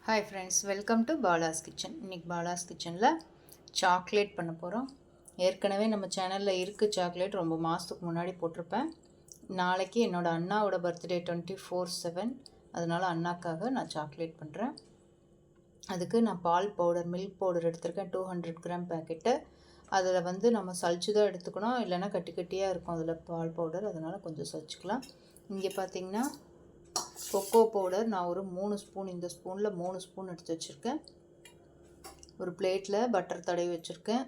Hi friends, welcome to Bala's kitchen. இன்றைக்கி பாலாஸ் கிச்சனில் chocolate பண்ண போகிறோம். ஏற்கனவே நம்ம சேனலில் இருக்குது சாக்லேட், ரொம்ப மாதத்துக்கு முன்னாடி போட்டிருப்பேன். நாளைக்கு என்னோடய அண்ணாவோட பர்த்டே 24/7, அதனால் அண்ணாக்காக நான் சாக்லேட் பண்ணுறேன். அதுக்கு நான் பால் பவுடர், மில்க் பவுடர் எடுத்திருக்கேன், 200 கிராம் பேக்கெட்டு. அதில் நம்ம சளிச்சு தான் எடுத்துக்கணும், இல்லைன்னா கட்டி கட்டியாக இருக்கும் அதில் பால் பவுடர், அதனால் கொஞ்சம் சளிச்சுக்கலாம். இங்கே பார்த்திங்கன்னா கொக்கோ பவுடர் நான் ஒரு 3 ஸ்பூன், இந்த ஸ்பூனில் 3 ஸ்பூன் எடுத்து வச்சுருக்கேன். ஒரு பிளேட்டில் பட்டர் தடவி வச்சுருக்கேன்.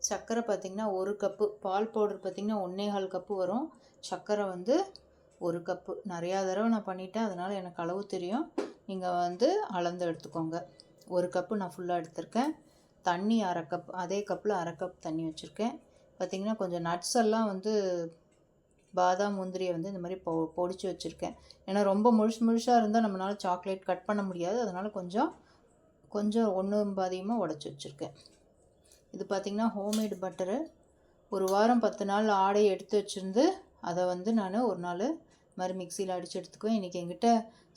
சர்க்கரை பார்த்திங்கன்னா 1 கப்பு, பால் பவுடர் பார்த்திங்கன்னா 1.25 கப்பு வரும். சர்க்கரை 1 கப்பு. நிறையா தடவை நான் பண்ணிட்டேன், அதனால் எனக்கு அளவு தெரியும். நீங்கள் அளந்து எடுத்துக்கோங்க. 1 கப்பு நான் ஃபுல்லாக எடுத்திருக்கேன். தண்ணி 1/2 கப், அதே கப்பில் 1/2 கப் தண்ணி வச்சுருக்கேன். பார்த்திங்கன்னா கொஞ்சம் நட்ஸ் எல்லாம் பாதாம் முந்திரியை இந்த மாதிரி பொடிச்சு வச்சுருக்கேன். ஏன்னா ரொம்ப முழுசாக இருந்தால் நம்மளால் சாக்லேட் கட் பண்ண முடியாது, அதனால் கொஞ்சம் ஒன்று பாதியமாக உடச்சி வச்சுருக்கேன். இது பார்த்திங்கன்னா ஹோம்மேடு பட்டரு. ஒரு வாரம் 10 நாள் ஆடையை எடுத்து வச்சுருந்து அதை நான் ஒரு நாள் மாதிரி மிக்சியில் அடித்து எடுத்துக்குவேன். இன்றைக்கி என்கிட்ட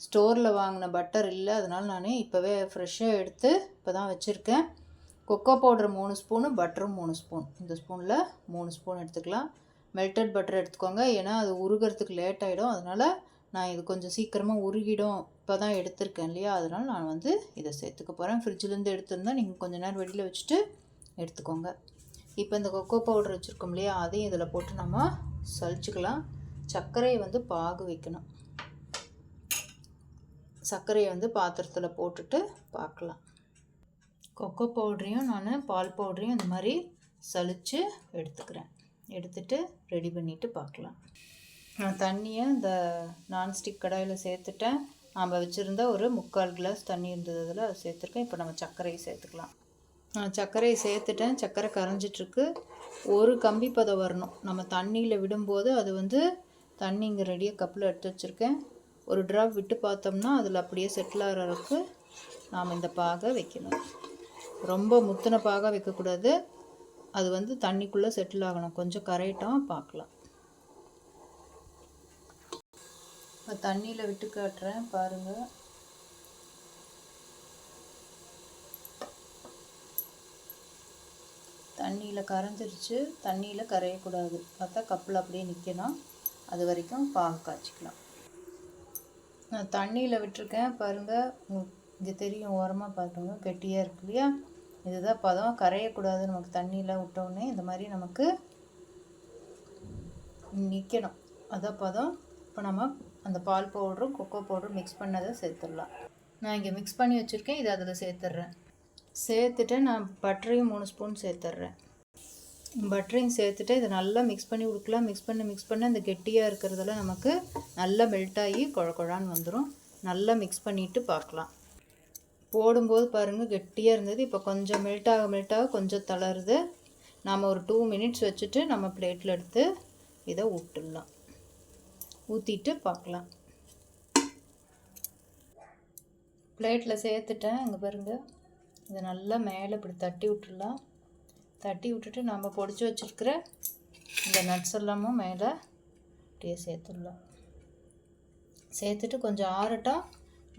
ஸ்டோரில் வாங்கின பட்டர் இல்லை, அதனால் நான் இப்போவே ஃப்ரெஷ்ஷாக எடுத்து இப்போ தான் வச்சுருக்கேன். கொக்கோ பவுடர் 3 ஸ்பூனு, பட்டரும் 3 ஸ்பூன். இந்த ஸ்பூனில் 3 ஸ்பூன் எடுத்துக்கலாம். மெல்டட் பட்டர் எடுத்துக்கோங்க, ஏன்னா அது உருகிறதுக்கு லேட் ஆகிடும். அதனால் நான் இது கொஞ்சம் சீக்கிரமாக உருகிடும், இப்போ தான் எடுத்திருக்கேன் இல்லையா, அதனால் நான் இதை சேர்த்துக்க போகிறேன். ஃப்ரிட்ஜிலேருந்து எடுத்திருந்தால் நீங்கள் கொஞ்சம் நேரம் வெளியில் வச்சுட்டு எடுத்துக்கோங்க. இப்போ இந்த கொக்கோ பவுடர் வச்சுருக்கோம் இல்லையா, அதையும் இதில் போட்டு நம்ம சளிச்சுக்கலாம். சர்க்கரையை பாகு வைக்கணும். சர்க்கரையை பாத்திரத்தில் போட்டுட்டு பார்க்கலாம். கொக்கோ பவுடரையும் நான் பால் பவுடரையும் இந்த மாதிரி சளிச்சு எடுத்துக்கிறேன். எடுத்துகிட்டு ரெடி பண்ணிவிட்டு பார்க்கலாம். நான் தண்ணியை இந்த நான்ஸ்டிக் கடாயில் சேர்த்துட்டேன். நாம் வச்சுருந்தா ஒரு 3/4 கிளாஸ் தண்ணி இருந்தது, அதில் அதை சேர்த்துருக்கேன். இப்போ நம்ம சர்க்கரையை சேர்த்துக்கலாம். நான் சர்க்கரையை சேர்த்துட்டேன். சர்க்கரை கரைஞ்சிட்ருக்கு. ஒரு கம்பி பதம் வரணும். நம்ம தண்ணியில் விடும்போது அது தண்ணி இங்கே ரெடியாக கப்பில் எடுத்து வச்சுருக்கேன். ஒரு ட்ராப் விட்டு பார்த்தோம்னா அதில் அப்படியே செட்டில் ஆகிற அளவுக்கு நாம் இந்த பாகை வைக்கணும். ரொம்ப முத்தின பாகாக வைக்கக்கூடாது, அது தண்ணிக்குள்ளே செட்டில் ஆகணும். கொஞ்சம் கரையிட்டோம், பார்க்கலாம். இப்போ தண்ணியில் விட்டு காட்டுறேன் பாருங்கள். தண்ணியில் கரைஞ்சிருச்சு. தண்ணியில் கரையக்கூடாது, பார்த்தா கப்பில் அப்படியே நிற்கணும். அது வரைக்கும் பாகு காய்ச்சிக்கலாம். நான் தண்ணியில் விட்டுருக்கேன் பாருங்கள், இங்கே தெரியும், ஓரமாக பார்த்துங்க, கெட்டியாக இருக்கு இல்லையா. இதுதான் பதம், கரையக்கூடாது. நமக்கு தண்ணியில் விட்டோடனே இந்த மாதிரி நமக்கு நிற்கணும், அதான் பதம். இப்போ நம்ம அந்த பால் பவுடரும் கொக்கோ பவுடரும் மிக்ஸ் பண்ணதை சேர்த்துடலாம். நான் இங்கே மிக்ஸ் பண்ணி வச்சுருக்கேன், இதை அதில் சேர்த்துட்றேன். சேர்த்துட்டு நான் பட்டரையும் 3 ஸ்பூன் சேர்த்துட்றேன். பட்டரையும் சேர்த்துட்டு இதை நல்லா மிக்ஸ் பண்ணி கொடுக்கலாம். மிக்ஸ் பண்ண இந்த கெட்டியாக இருக்கிறதெல்லாம் நமக்கு நல்லா மெல்ட் ஆகி குழான்னு வந்துடும். நல்லா மிக்ஸ் பண்ணிவிட்டு பார்க்கலாம். போடும்போது பாருங்கள் கெட்டியாக இருந்தது. இப்போ கொஞ்சம் மெல்ட் ஆக கொஞ்சம் தளருது. நாம் ஒரு 2 மினிட்ஸ் வச்சுட்டு நம்ம பிளேட்டில் எடுத்து இதை ஊற்றிடலாம். ஊற்றிட்டு பார்க்கலாம். பிளேட்டில் சேர்த்துட்டேன். இங்கே பாருங்கள், இதை நல்லா மேலே இப்படி தட்டி விட்டுடலாம். தட்டி விட்டுட்டு நம்ம பொடிச்சு வச்சுருக்கிற இந்த நட்ஸ் எல்லாமும் மேலே அப்படியே சேர்த்துடலாம். சேர்த்துட்டு கொஞ்சம் ஆறட்டும்,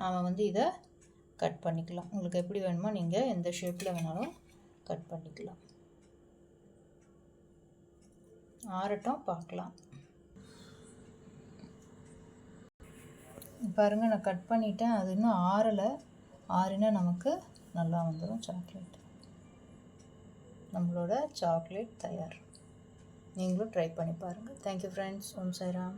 நாம் இதை கட் பண்ணிக்கலாம். உங்களுக்கு எப்படி வேணுமோ நீங்கள் எந்த ஷேப்பில் வேணாலும் கட் பண்ணிக்கலாம். ஆறட்டும், பார்க்கலாம். பாருங்கள், நான் கட் பண்ணிட்டேன். அது இன்னும் ஆறலை. ஆறினா நமக்கு நல்லா வந்துடும் சாக்லேட். நம்மளோட சாக்லேட் தயார். நீங்களும் ட்ரை பண்ணி பாருங்கள். Thank you friends. ஓம் சாய்ராம்.